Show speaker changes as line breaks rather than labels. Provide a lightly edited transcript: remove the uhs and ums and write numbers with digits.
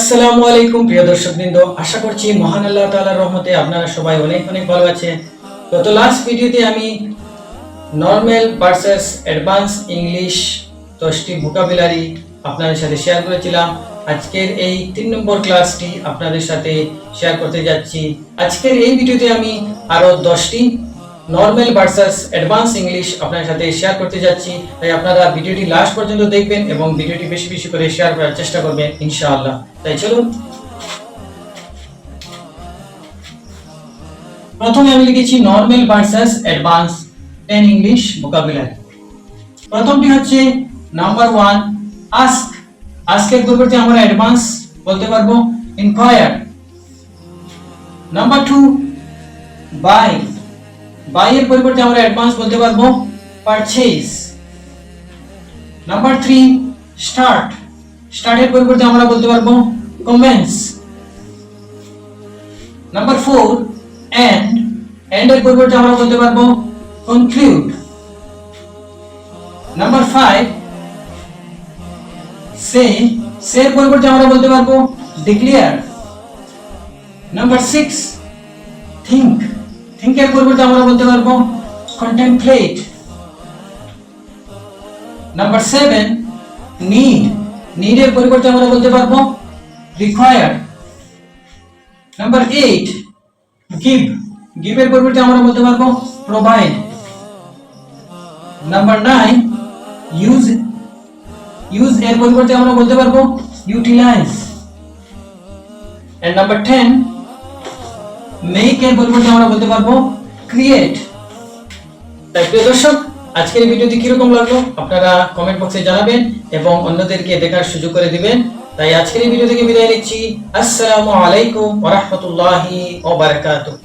আসসালামু আলাইকুম প্রিয় দর্শকবৃন্দ, আশা করছি মহান আল্লাহ তাআলার রহমতে আপনারা সবাই অনেক অনেক ভালো আছেন। গত লাস্ট ভিডিওতে আমি নরমাল ভার্সেস অ্যাডভান্স ইংলিশ 10টি ভোকাবুলারি আপনাদের সাথে শেয়ার করেছিলাম। আজকের এই 3 নম্বর ক্লাসটি আপনাদের সাথে শেয়ার করতে যাচ্ছি। আজকের এই ভিডিওতে আমি আরো 10টি নরমাল ভার্সেস অ্যাডভান্স ইংলিশ আপনাদের সাথে শেয়ার করতে যাচ্ছি। তাই আপনারা ভিডিওটি লাস্ট পর্যন্ত দেখবেন এবং ভিডিওটি বেশি বেশি করে শেয়ার করার চেষ্টা করবেন ইনশাআল্লাহ। তাই চলুন, প্রথমে আমি লিখেছি normal versus advance 10 English vocabulary. প্রথমটি হচ্ছে নাম্বার 1 আস্ক। আস্কের পরিবর্তে আমরা অ্যাডভান্স বলতে পারবো ইনকোয়ার। Number 2 by. বাই এর পরিবর্তে আমরা অ্যাডভান্স বলতে পারবো পারচেজ। Number 3 start. স্টার্ট এর পরিবর্তে আমরা বলতে পারবো কমেন্স। Number 4 and. এন্ড এর পরিবর্তে আমরা বলতে পারবো কনক্লুড। নাম্বার 5 সে। সে এর পরিবর্তে আমরা বলতে পারবো ডিক্লেয়ার। Number 6 think. থিংক এর পরিবর্তে আমরা বলতে পারবো কন্টেমপ্লেট। Number 7 need. নিড এর পরিবর্তে আমরা বলতে পারবো রিকোয়ার। Number 8 give. গিভ এর পরিবর্তে আমরা বলতে পারবো প্রোভাইড। Number 9 use. ইউজ এর পরিবর্তে আমরা বলতে পারবো ইউটিলাইজ। এন্ড নাম্বার 10 মেক এর পরিবর্তে আমরা বলতে পারবো ক্রিয়েট। তাই প্রিয় দর্শক, আজকের এই ভিডিওটি কিরকম লাগলো আপনারা কমেন্ট বক্সে জানাবেন এবং অন্যদেরকে দেখার সুযোগ করে দিবেন। তাই আজকের এই ভিডিও থেকে বিদায় নিচ্ছি। আসসালামু আলাইকুম ওয়া রাহমাতুল্লাহি ওয়া বারাকাতুহু।